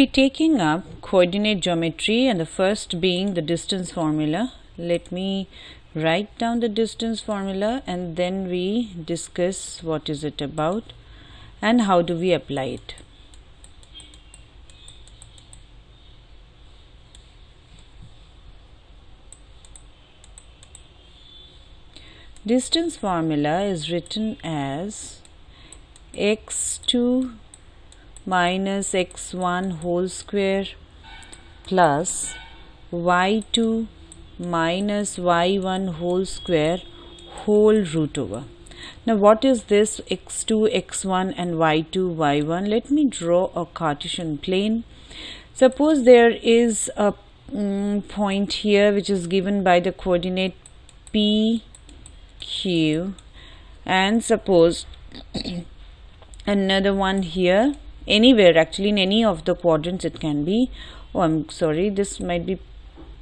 be taking up coordinate geometry, and the first being the distance formula. Let me write down the distance formula and then we discuss what is it about and how do we apply it. Distance formula is written as x2 minus x1 whole square plus y2 minus y1 whole square whole root over. Now what is this x2, x1 and y2, y1? Let me draw a Cartesian plane. Suppose there is a point here which is given by the coordinate p, q, and suppose another one here, anywhere actually, in any of the quadrants it can be. Oh, I'm sorry, this might be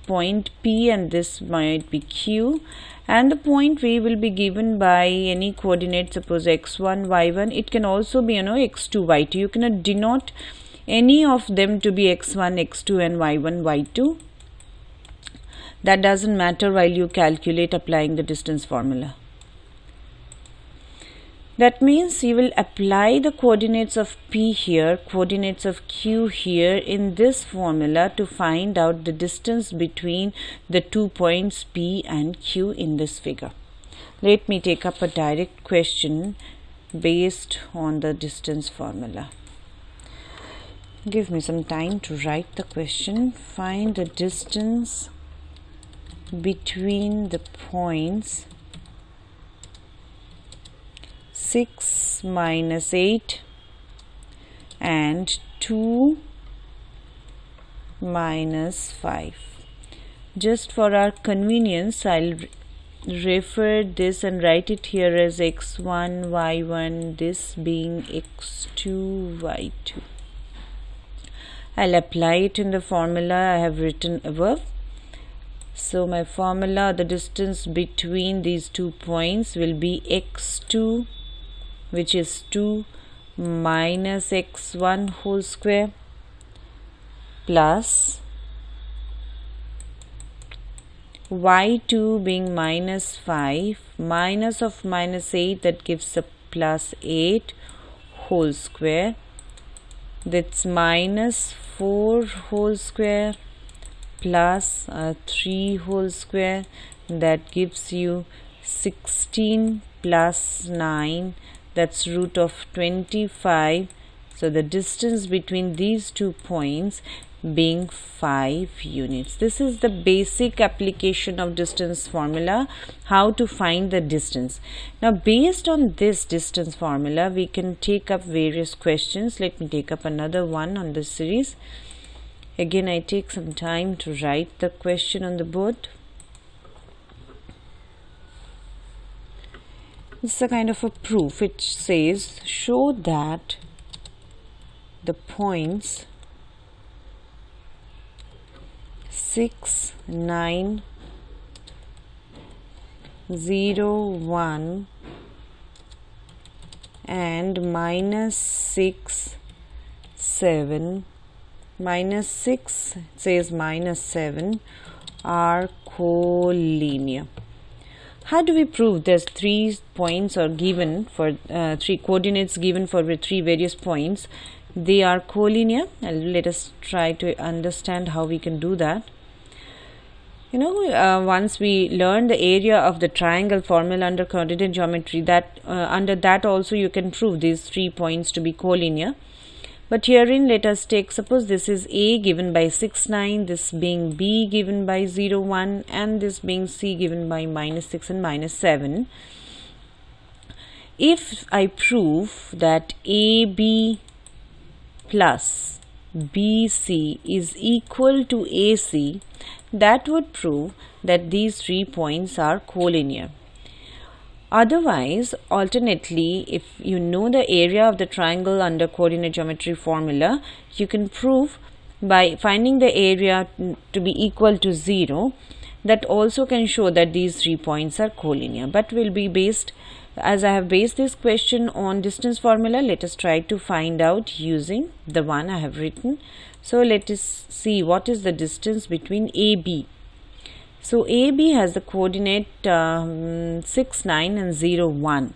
point P and this might be Q, and the point V will be given by any coordinate, suppose x1, y1. It can also be, x2, y2. You cannot denote any of them to be x1, x2 and y1, y2. That doesn't matter while you calculate applying the distance formula. That means you will apply the coordinates of P here, coordinates of Q here in this formula to find out the distance between the 2 points P and Q in this figure. Let me take up a direct question based on the distance formula. Give me some time to write the question. Find the distance between the points 6 minus 8 and 2 minus 5. Just for our convenience, I'll refer this and write it here as x1, y1, this being x2, y2. I'll apply it in the formula I have written above. So my formula, the distance between these 2 points will be x2, which is 2 minus x1 whole square plus y2 being minus 5, minus of minus 8, that gives a plus 8 whole square. That's minus 4 whole square plus 3 whole square, that gives you 16 plus 9, that's root of 25. So the distance between these 2 points being 5 units. This is the basic application of distance formula, how to find the distance. Now based on this distance formula we can take up various questions. Let me take up another one on this series. Again, I take some time to write the question on the board. This is a kind of a proof. It says, show that the points 6, 9, 0, 1 and minus 6, 7, minus 6, it says minus 7 are collinear. How do we prove there's 3 points are given for 3 coordinates given for 3 various points, they are collinear? Let us try to understand how we can do that. Once we learn the area of the triangle formula under coordinate geometry, that under that also you can prove these 3 points to be collinear. But herein let us take, suppose this is A given by 6, 9, this being B given by 0, 1 and this being C given by minus 6 and minus 7. If I prove that AB plus BC is equal to AC, that would prove that these 3 points are collinear. Otherwise, alternately, if you know the area of the triangle under coordinate geometry formula, you can prove by finding the area to be equal to 0. That also can show that these 3 points are collinear, but will be based As I have based this question on distance formula, let us try to find out using the one I have written. So let us see what is the distance between AB. So AB has the coordinate 6, 9 and 0, 1.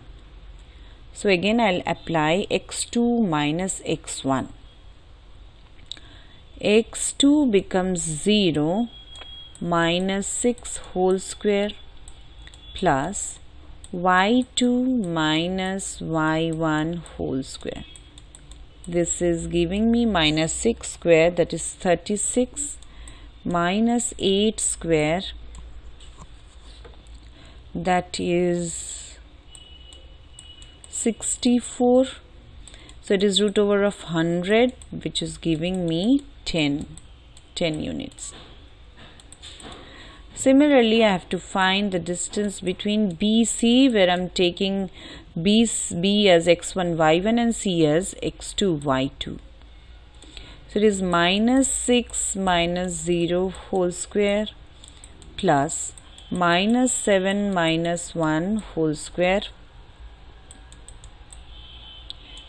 So again I'll apply x2 minus x1. x2 becomes 0 minus 6 whole square plus y2 minus y1 whole square. This is giving me minus 6 square, that is 36, minus 8 square, that is 64. So it is root over of 100, which is giving me 10 units. Similarly, I have to find the distance between BC, where I am taking B as x1, y1 and C as x2, y2. So it is minus 6 minus 0 whole square plus minus 7 minus 1 whole square.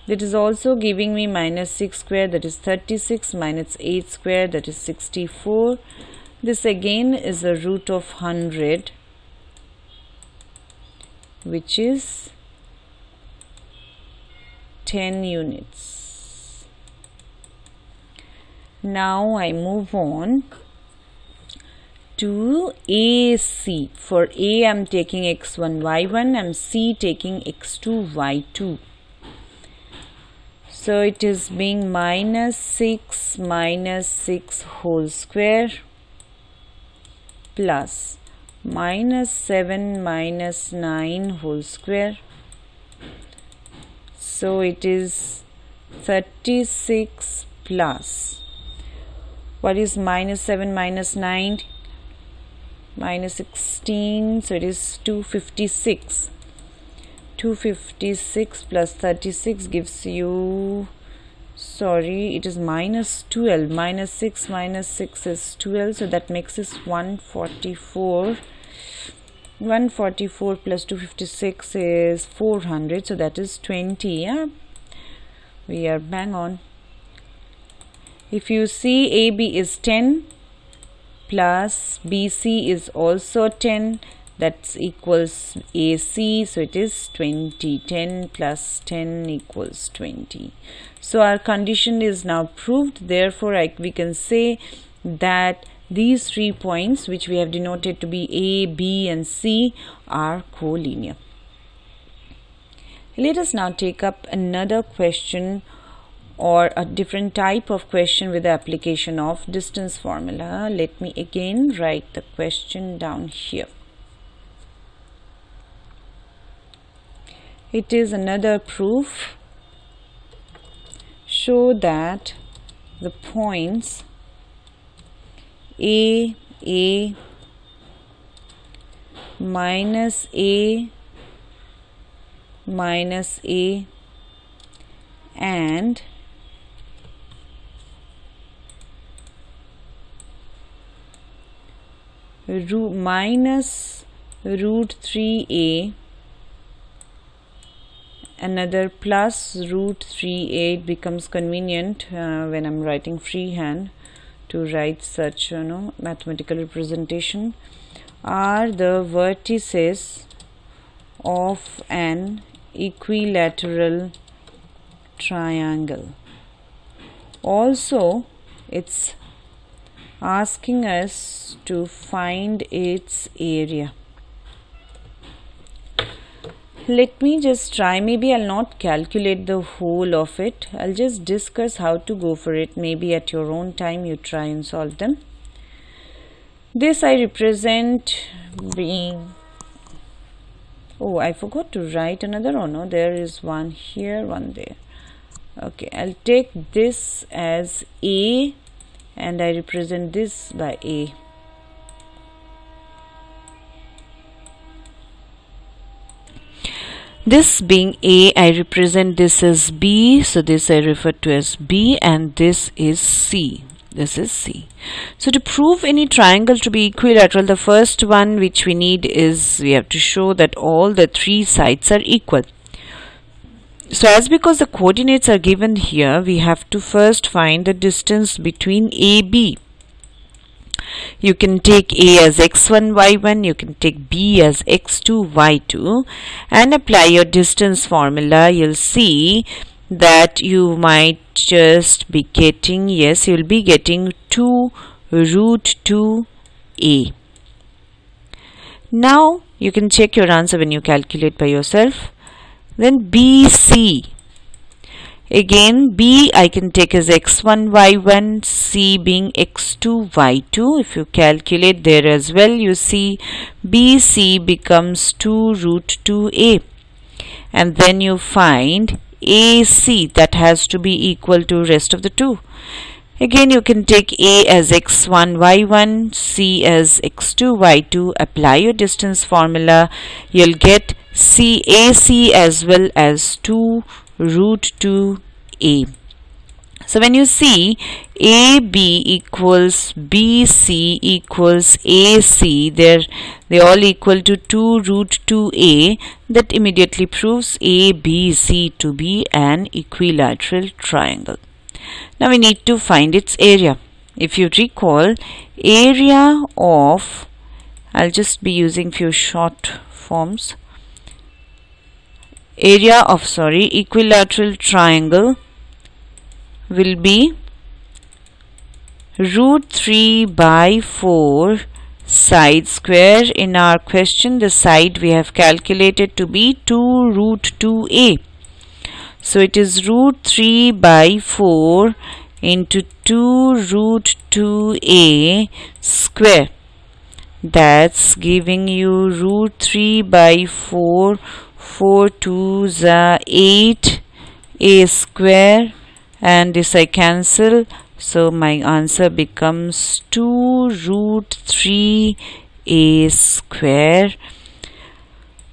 That is also giving me minus 6 square, that is 36, minus 8 square, that is 64. This again is a root of 100, which is 10 units. Now I move on to AC. For A I am taking x1, y1, and C taking x2, y2. So it is being minus 6 whole square plus minus 7 minus 9 whole square. So it is 36 plus, what is minus 7 minus 9? Minus 16, so it is 256. 256 plus 36 gives you, sorry, it is minus 12. Minus 6 minus 6 is 12, so that makes us 144. 144 plus 256 is 400, so that is 20. Yeah, we are bang on. If you see, AB is 10 plus BC is also 10, that equals AC, so it is 20. 10 plus 10 equals 20. So our condition is now proved. Therefore we can say that these 3 points, which we have denoted to be A, B and C, are collinear. Let us now take up another question, or a different type of question with the application of distance formula. Let me again write the question down here. It is another proof. Show that the points A minus A minus A and minus root 3A, another plus root 3A. It becomes convenient when I'm writing freehand to write such mathematical representation, are the vertices of an equilateral triangle. Also, it's asking us to find its area. Let me just try. Maybe I'll not calculate the whole of it. I'll just discuss how to go for it. Maybe at your own time you try and solve them. This I represent being, oh, I forgot to write another. Oh no, there is one here, one there. Okay, I'll take this as A and I represent this by A. This being A, I represent this as B, so this I refer to as B, and this is C. This is C. So to prove any triangle to be equilateral, the first one which we need is we have to show that all the three sides are equal. So as because the coordinates are given here, we have to first find the distance between AB. You can take A as x1, y1, you can take B as x2, y2, and apply your distance formula. You'll see that you might just be getting, yes, you'll be getting 2 root 2a. Now you can check your answer when you calculate by yourself. Then BC, again B I can take as x1, y1, C being x2, y2. If you calculate there as well, you see BC becomes 2 root 2a, and then you find AC, that has to be equal to rest of the two. Again you can take A as x1, y1, C as x2, y2, apply your distance formula. You'll get CAC as well as 2 root 2a. So when you see AB equals BC equals AC, they all equal to 2 root 2a, that immediately proves ABC to be an equilateral triangle. Now we need to find its area. If you recall, area of, I'll just be using few short forms. Area of, equilateral triangle will be root 3 by 4 side square. In our question, the side we have calculated to be 2 root 2a. So it is root 3 by 4 into 2 root 2a square. That's giving you root 3 by 4, 4 2s are 8, a square, and this I cancel, so my answer becomes 2 root 3 a square.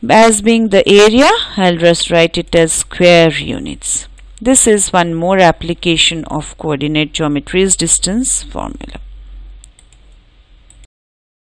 As being the area, I'll just write it as square units. This is one more application of coordinate geometry's distance formula.